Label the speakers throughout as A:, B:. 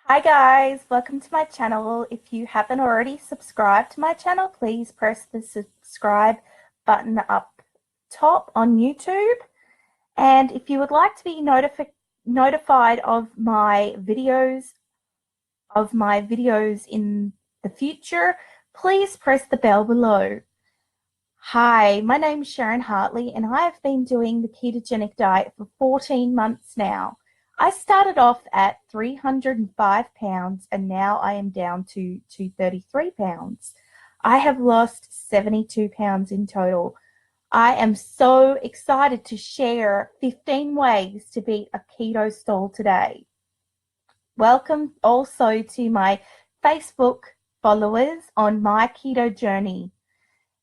A: Hi guys, welcome to my channel. If you haven't already subscribed to my channel, please press the subscribe button up top on YouTube. And if you would like to be notified of my videos in the future, please press the bell below. Hi, my name is Sharon Hartley and I have been doing the ketogenic diet for 14 months now. I started off at 305 pounds and now I am down to 233 pounds. I have lost 72 pounds in total. I am so excited to share 15 ways to beat a keto stall today. Welcome also to my Facebook followers on my keto journey.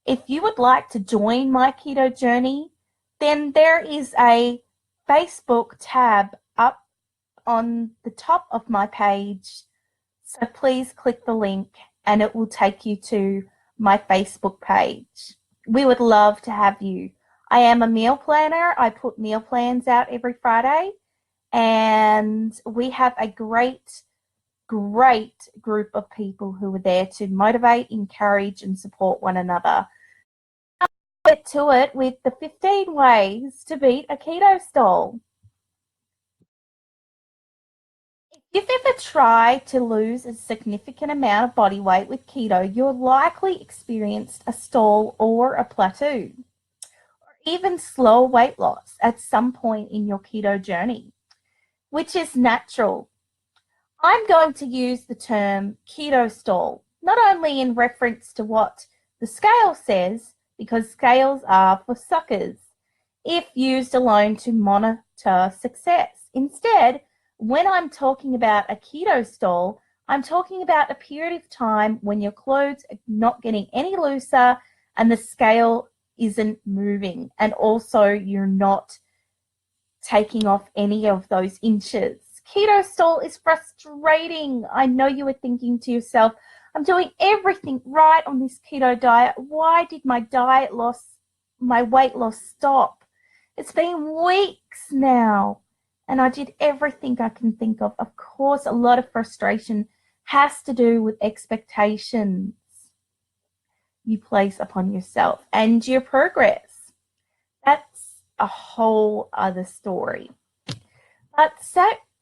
A: If you would like to join my keto journey, then there is a Facebook tab up on the top of my page. So please click the link and it will take you to my Facebook page. We would love to have you. I am a meal planner. I put meal plans out every Friday and we have a great group of people who are there to motivate, encourage, and support one another. I'll get to it with the 15 ways to beat a keto stall. If you've ever tried to lose a significant amount of body weight with keto, you're likely experienced a stall or a plateau, or even slow weight loss at some point in your keto journey, which is natural. I'm going to use the term keto stall, not only in reference to what the scale says, because scales are for suckers, if used alone to monitor success. Instead, when I'm talking about a keto stall, I'm talking about a period of time when your clothes are not getting any looser and the scale isn't moving, and also you're not taking off any of those inches. Keto stall is frustrating. I know you were thinking to yourself, I'm doing everything right on this keto diet. Why did my weight loss stop? It's been weeks now and I did everything I can think of. Of course, a lot of frustration has to do with expectations you place upon yourself and your progress. That's a whole other story. But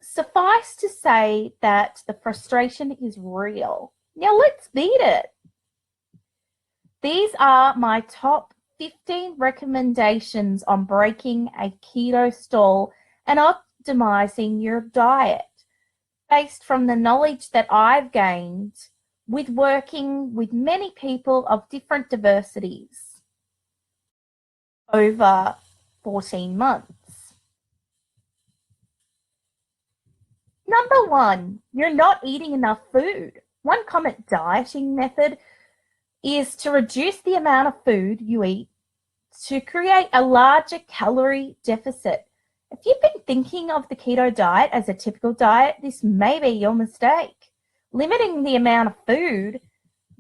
A: suffice to say that the frustration is real. Now let's beat it. These are my top 15 recommendations on breaking a keto stall and optimizing your diet based from the knowledge that I've gained with working with many people of different diversities over 14 months. Number one, you're not eating enough food. One common dieting method is to reduce the amount of food you eat to create a larger calorie deficit. If you've been thinking of the keto diet as a typical diet, this may be your mistake. Limiting the amount of food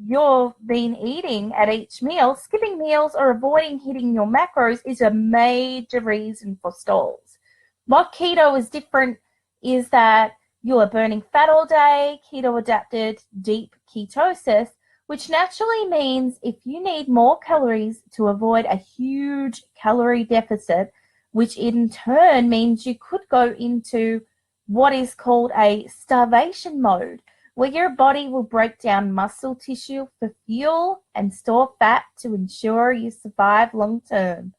A: you've been eating at each meal, skipping meals, or avoiding hitting your macros is a major reason for stalls. What keto is different is that you are burning fat all day, keto adapted deep ketosis, which naturally means if you need more calories to avoid a huge calorie deficit, which in turn means you could go into what is called a starvation mode, where your body will break down muscle tissue for fuel and store fat to ensure you survive long term.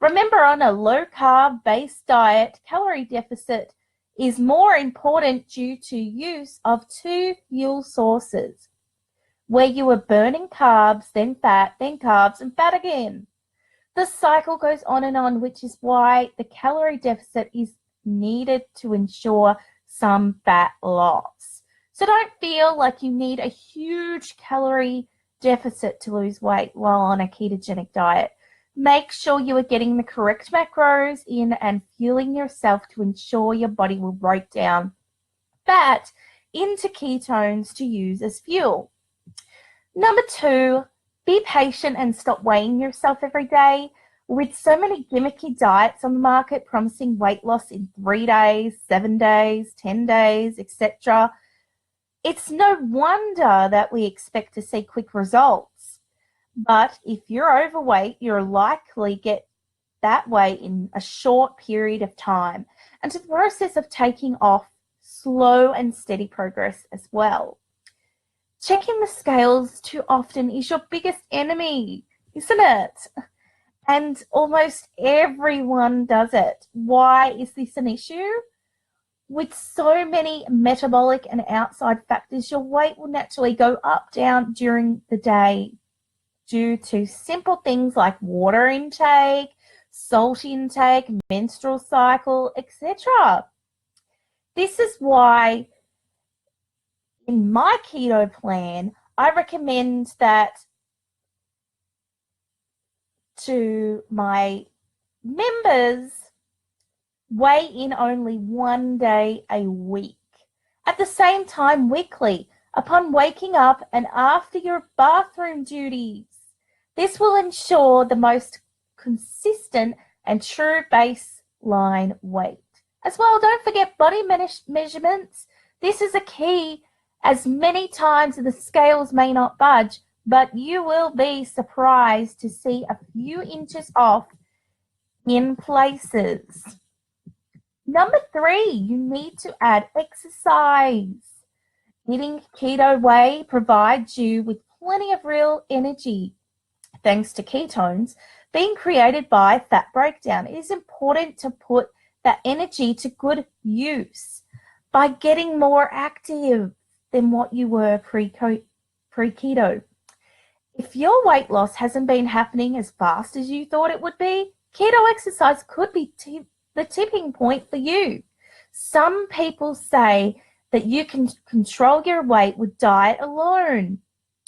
A: Remember, on a low-carb based diet, calorie deficit is more important due to use of two fuel sources, where you are burning carbs, then fat, then carbs, and fat again. The cycle goes on, which is why the calorie deficit is needed to ensure some fat loss. So don't feel like you need a huge calorie deficit to lose weight while on a ketogenic diet. Make sure you are getting the correct macros in and fueling yourself to ensure your body will break down fat into ketones to use as fuel. Number two, be patient and stop weighing yourself every day. With so many gimmicky diets on the market promising weight loss in 3 days, 7 days, 10 days, etc., It's no wonder that we expect to see quick results. But if you're overweight, you're likely get that way in a short period of time. And to the process of taking off, slow and steady progress as well. Checking the scales too often is your biggest enemy, isn't it? And almost everyone does it. Why is this an issue? With so many metabolic and outside factors, your weight will naturally go up, down during the day due to simple things like water intake, salt intake, menstrual cycle, etc. This is why in my keto plan, I recommend that to my members weigh in only 1 day a week. At the same time, weekly, upon waking up and after your bathroom duties. This will ensure the most consistent and true baseline weight. As well, don't forget body measurements. This is a key, as many times the scales may not budge, but you will be surprised to see a few inches off in places. Number 3, you need to add exercise. Eating keto way provides you with plenty of real energy. Thanks to ketones being created by fat breakdown, it is important to put that energy to good use by getting more active than what you were pre-keto. If your weight loss hasn't been happening as fast as you thought it would be, keto exercise could be the tipping point for you. Some people say that you can control your weight with diet alone.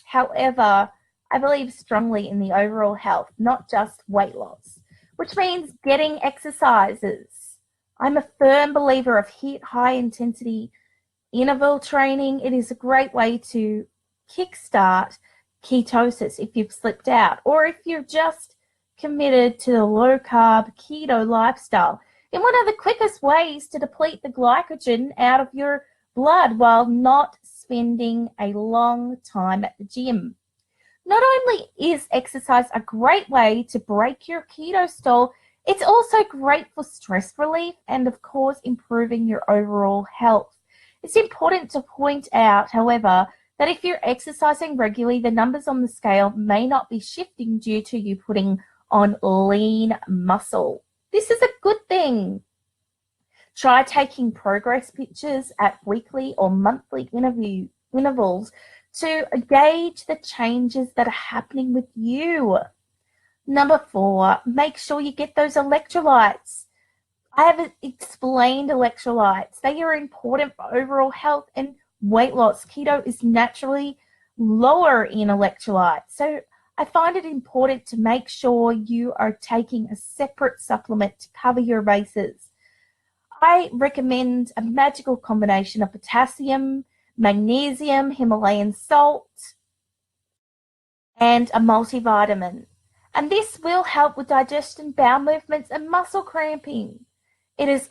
A: However, I believe strongly in the overall health, not just weight loss, which means getting exercises. I'm a firm believer of HIIT, high intensity interval training. It is a great way to kickstart ketosis if you've slipped out, or if you're just committed to the low carb keto lifestyle. And one of the quickest ways to deplete the glycogen out of your blood while not spending a long time at the gym. Not only is exercise a great way to break your keto stall, it's also great for stress relief and, of course, improving your overall health. It's important to point out, however, that if you're exercising regularly, the numbers on the scale may not be shifting due to you putting on lean muscle. This is a good thing. Try taking progress pictures at weekly or monthly intervals to gauge the changes that are happening with you. Number 4, make sure you get those electrolytes. I have explained electrolytes. They are important for overall health and weight loss. Keto is naturally lower in electrolytes, so I find it important to make sure you are taking a separate supplement to cover your bases. I recommend a magical combination of potassium, magnesium, Himalayan salt, and a multivitamin. And this will help with digestion, bowel movements, and muscle cramping. It's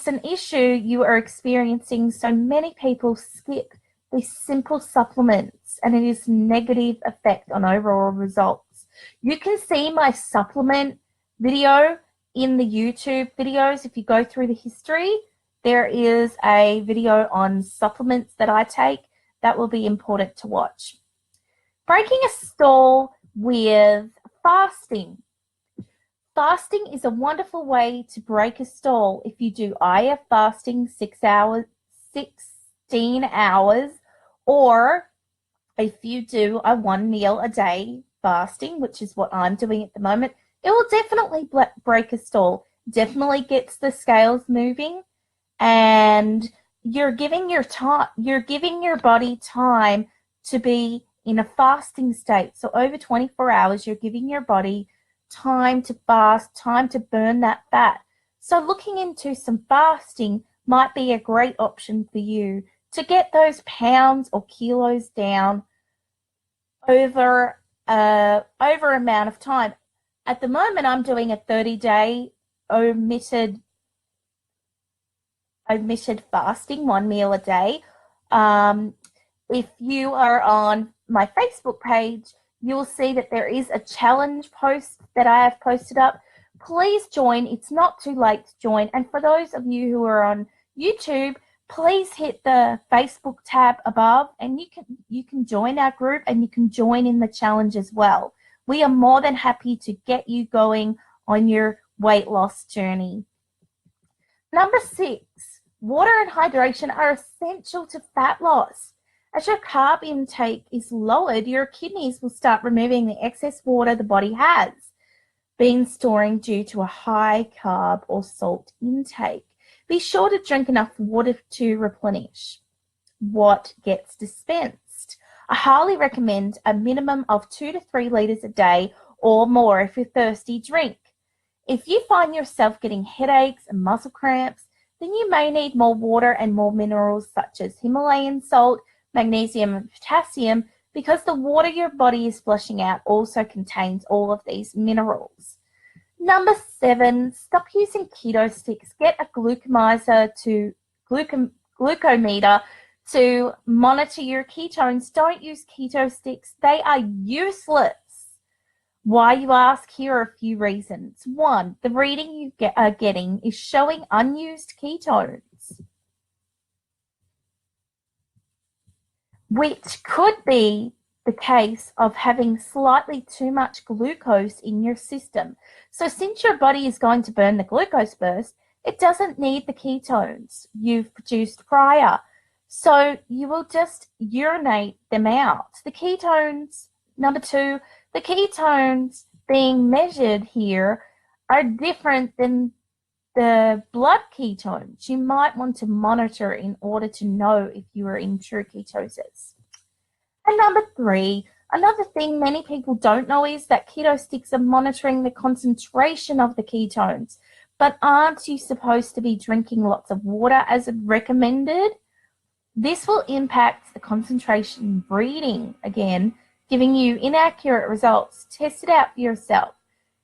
A: an issue you are experiencing, so many people skip these simple supplements, and it is negative effect on overall results. You can see my supplement video in the YouTube videos. If you go through the history, there is a video on supplements that I take that will be important to watch. Breaking a stall with fasting. Fasting is a wonderful way to break a stall. If you do IF fasting 16 hours, or if you do a 1 meal a day fasting, which is what I'm doing at the moment, it will definitely break a stall. Definitely gets the scales moving, and you're giving your body time to be in a fasting state. So over 24 hours, you're giving your body time to fast, time to burn that fat. So looking into some fasting might be a great option for you to get those pounds or kilos down over amount of time. At the moment, I'm doing a 30-day omitted fasting, 1 meal a day. If you are on my Facebook page, you'll see that there is a challenge post that I have posted up. Please join. It's not too late to join. And for those of you who are on YouTube, please hit the Facebook tab above and you can join our group and you can join in the challenge as well. We are more than happy to get you going on your weight loss journey. Number 6, water and hydration are essential to fat loss. As your carb intake is lowered, your kidneys will start removing the excess water the body has been storing due to a high carb or salt intake. Be sure to drink enough water to replenish what gets dispensed. I highly recommend a minimum of 2 to 3 liters a day or more if you're thirsty. Drink. If you find yourself getting headaches and muscle cramps, then you may need more water and more minerals such as Himalayan salt, magnesium, and potassium, because the water your body is flushing out also contains all of these minerals. Number 7, stop using keto sticks. Get a glucometer to monitor your ketones. Don't use keto sticks. They are useless. Why, you ask? Here are a few reasons. 1, the reading you are getting is showing unused ketones, which could be the case of having slightly too much glucose in your system. So since your body is going to burn the glucose first, it doesn't need the ketones you've produced prior. So you will just urinate them out. The ketones, number 2, the ketones being measured here are different than the blood ketones. You might want to monitor in order to know if you are in true ketosis. And number 3, another thing many people don't know is that keto sticks are monitoring the concentration of the ketones. But aren't you supposed to be drinking lots of water as recommended? This will impact the concentration reading, again, giving you inaccurate results. Test it out for yourself.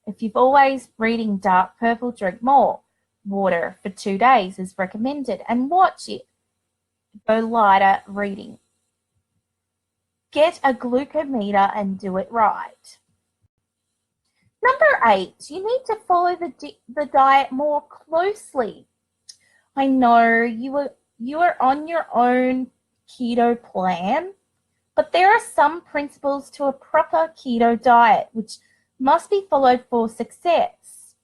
A: If you've always reading dark purple, drink more water for 2 days as recommended and watch it go lighter reading. Get a glucometer and do it right. Number 8, you need to follow the diet more closely. I know you are on your own keto plan, but there are some principles to a proper keto diet which must be followed for success.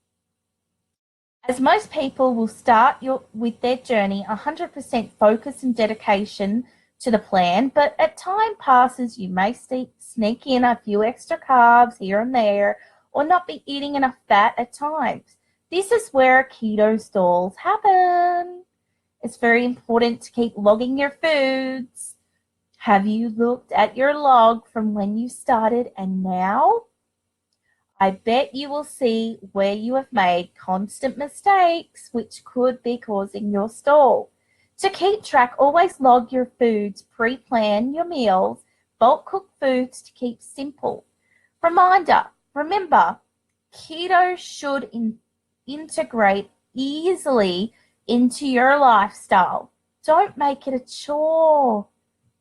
A: As most people will start with their journey 100% focus and dedication to the plan, but as time passes, you may sneak in a few extra carbs here and there, or not be eating enough fat at times. This is where keto stalls happen. It's very important to keep logging your foods. Have you looked at your log from when you started and now? I bet you will see where you have made constant mistakes, which could be causing your stall. To keep track, always log your foods, pre-plan your meals, bulk cook foods to keep simple. Remember, keto should integrate easily into your lifestyle. Don't make it a chore.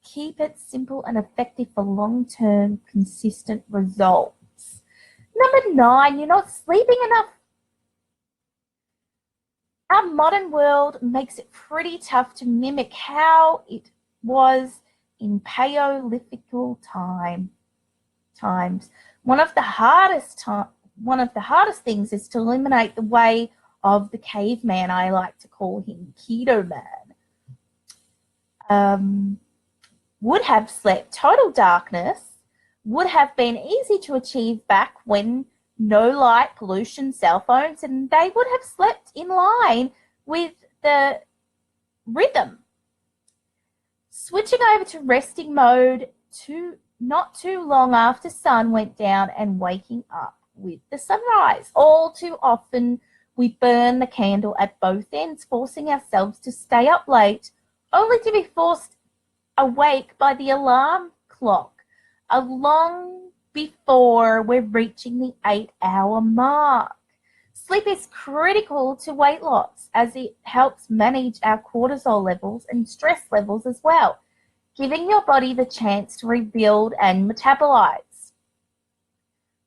A: Keep it simple and effective for long-term, consistent results. Number 9, you're not sleeping enough. Our modern world makes it pretty tough to mimic how it was in Paleolithic times. One of the hardest things is to eliminate the way of the caveman. I like to call him Keto Man. Would have slept. Total darkness would have been easy to achieve back when no light, pollution, cell phones, and they would have slept in line with the rhythm. Switching over to resting mode not too long after sun went down and waking up with the sunrise. All too often, we burn the candle at both ends, forcing ourselves to stay up late, only to be forced awake by the alarm clock long before we're reaching the 8-hour mark. Sleep is critical to weight loss as it helps manage our cortisol levels and stress levels as well. giving your body the chance to rebuild and metabolize.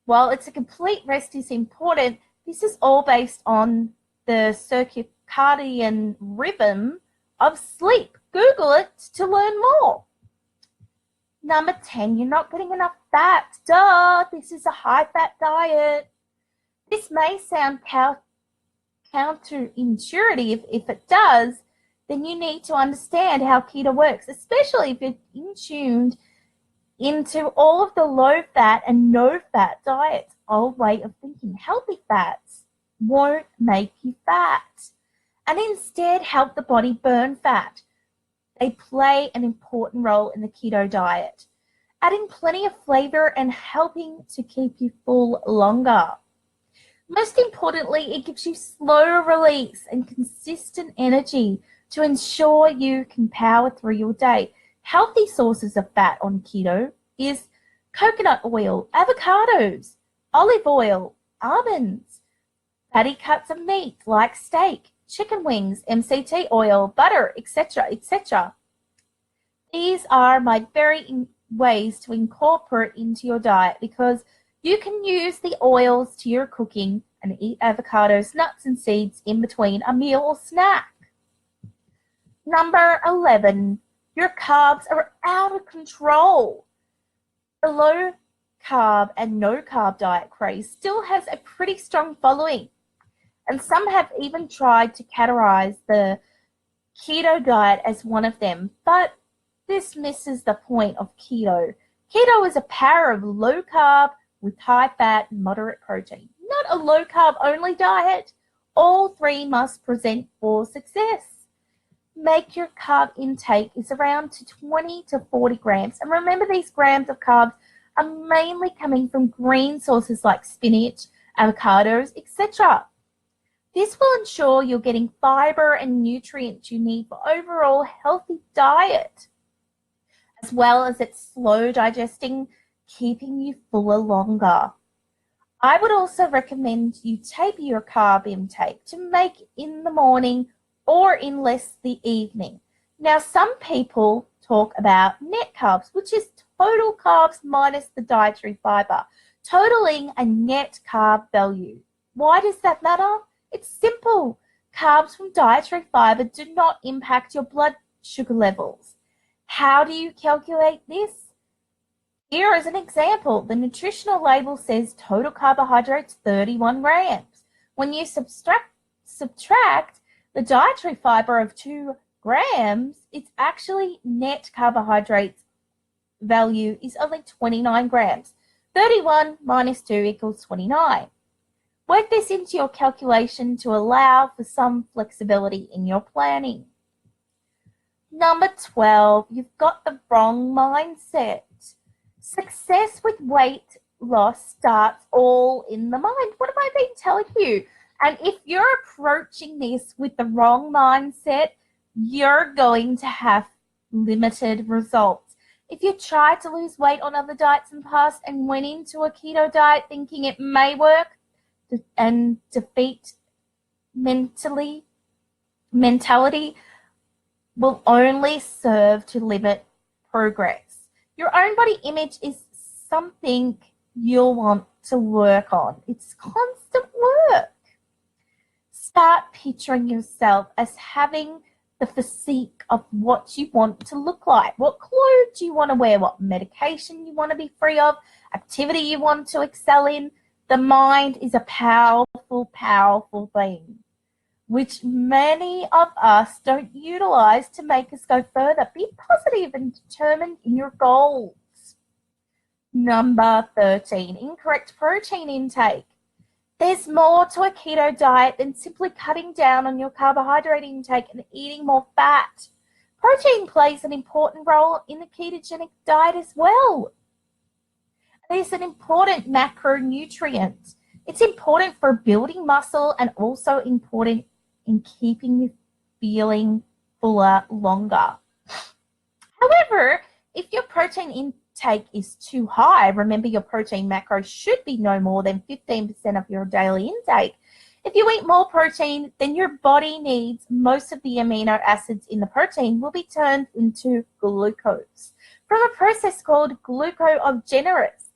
A: While it's a complete rest is important, this is all based on the circadian rhythm of sleep. Google it to learn more. Number 10, you're not getting enough fat. Duh, this is a high-fat diet. This may sound counterintuitive. If it does, then you need to understand how keto works, especially if you're in tuned into all of the low-fat and no-fat diets. Old way of thinking. Healthy fats won't make you fat and instead help the body burn fat. They play an important role in the keto diet, adding plenty of flavor and helping to keep you full longer. Most importantly, it gives you slow release and consistent energy to ensure you can power through your day. Healthy sources of fat on keto is coconut oil, avocados, olive oil, almonds, fatty cuts of meat like steak, chicken wings, MCT oil, butter, etc., etc. These are my very ways to incorporate into your diet because you can use the oils to your cooking and eat avocados, nuts, and seeds in between a meal or snack. Number 11, your carbs are out of control. The low carb and no carb diet craze still has a pretty strong following, and some have even tried to categorize the keto diet as one of them, but this misses the point of keto. Keto is a pair of low carb with high fat and moderate protein, not a low carb only diet. All three must present for success. Make your carb intake is around 20 to 40 grams, and remember these grams of carbs are mainly coming from green sources like spinach, avocados, etc. This will ensure you're getting fiber and nutrients you need for overall healthy diet, as well as it's slow digesting, keeping you fuller longer. I would also recommend you taper your carb intake to make in the morning or in less the evening. Now, some people talk about net carbs, which is total carbs minus the dietary fiber, totaling a net carb value. Why does that matter? It's simple. Carbs from dietary fiber do not impact your blood sugar levels. How do you calculate this? Here is an example. The nutritional label says total carbohydrates 31 grams. When you subtract the dietary fiber of 2 grams, it's actually net carbohydrates value is only 29 grams. 31 minus 2 equals 29. Work this into your calculation to allow for some flexibility in your planning. Number 12, you've got the wrong mindset. Success with weight loss starts all in the mind. What have I been telling you? And if you're approaching this with the wrong mindset, you're going to have limited results. If you tried to lose weight on other diets in the past and went into a keto diet thinking it may work and defeat mentality will only serve to limit progress. Your own body image is something you'll want to work on. It's constant work. Start picturing yourself as having the physique of what you want to look like. What clothes you want to wear, what medication you want to be free of, activity you want to excel in. The mind is a powerful, powerful thing, which many of us don't utilize to make us go further. Be positive and determined in your goals. Number 13, incorrect protein intake. There's more to a keto diet than simply cutting down on your carbohydrate intake and eating more fat. Protein plays an important role in the ketogenic diet as well. It's an important macronutrient. It's important for building muscle and also important in keeping you feeling fuller longer. However, if your protein intake is too high, remember your protein macro should be no more than 15% of your daily intake. If you eat more protein, then your body needs most of the amino acids in the protein will be turned into glucose from a process called glucogenesis.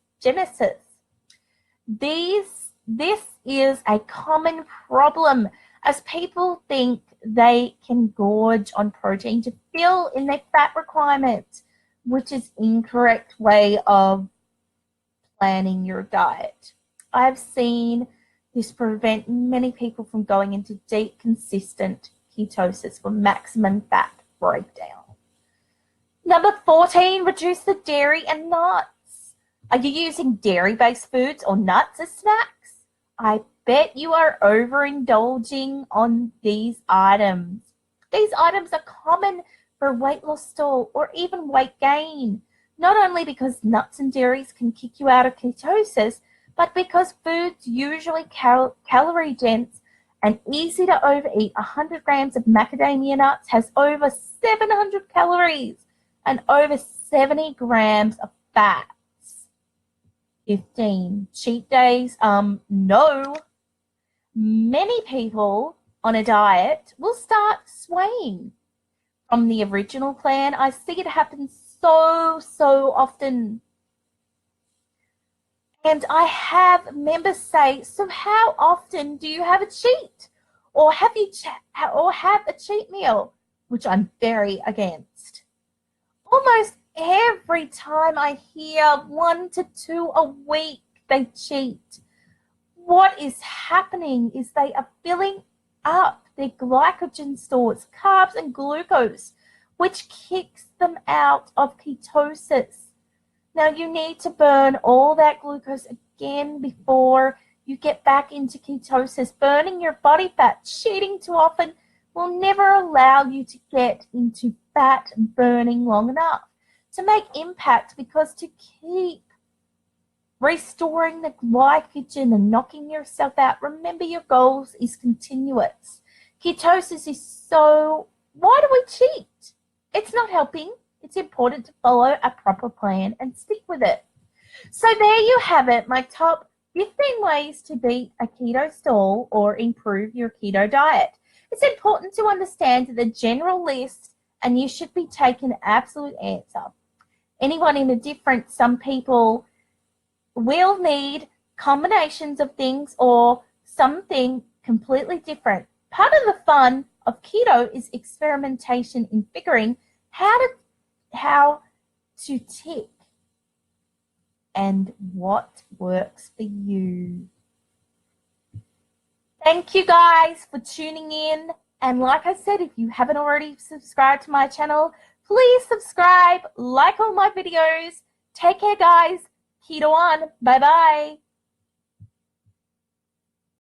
A: This is a common problem as people think they can gorge on protein to fill in their fat requirement, which is incorrect way of planning your diet. I've seen this prevent many people from going into deep, consistent ketosis for maximum fat breakdown. Number 14, reduce the dairy and nuts. Are you using dairy-based foods or nuts as snacks? I bet you are overindulging on these items. These items are common for weight loss stall or even weight gain, not only because nuts and dairies can kick you out of ketosis, but because foods usually calorie dense and easy to overeat. 100 grams of macadamia nuts has over 700 calories and over 70 grams of fats. 15, cheat days. No. Many people on a diet will start swaying from the original plan. I see it happen so often. And I have members say, so how often do you have a cheat? Or have a cheat meal? Which I'm very against. Almost every time I hear 1 to 2 a week they cheat. What is happening is they are filling up their glycogen stores, carbs and glucose, which kicks them out of ketosis. Now you need to burn all that glucose again before you get back into ketosis. Burning your body fat, cheating too often will never allow you to get into fat burning long enough to make impact, because to keep restoring the glycogen and knocking yourself out, remember your goals is continuous. Ketosis is so, why do we cheat? It's not helping. It's important to follow a proper plan and stick with it. So there you have it, my top 15 ways to beat a keto stall or improve your keto diet. It's important to understand the general list, and you should be taking an absolute answer. Anyone in a different, some people will need combinations of things or something completely different. Part of the fun of keto is experimentation in figuring how to tick and what works for you. Thank you guys for tuning in. And like I said, if you haven't already subscribed to my channel, please subscribe, like all my videos. Take care, guys. Keto on. Bye-bye.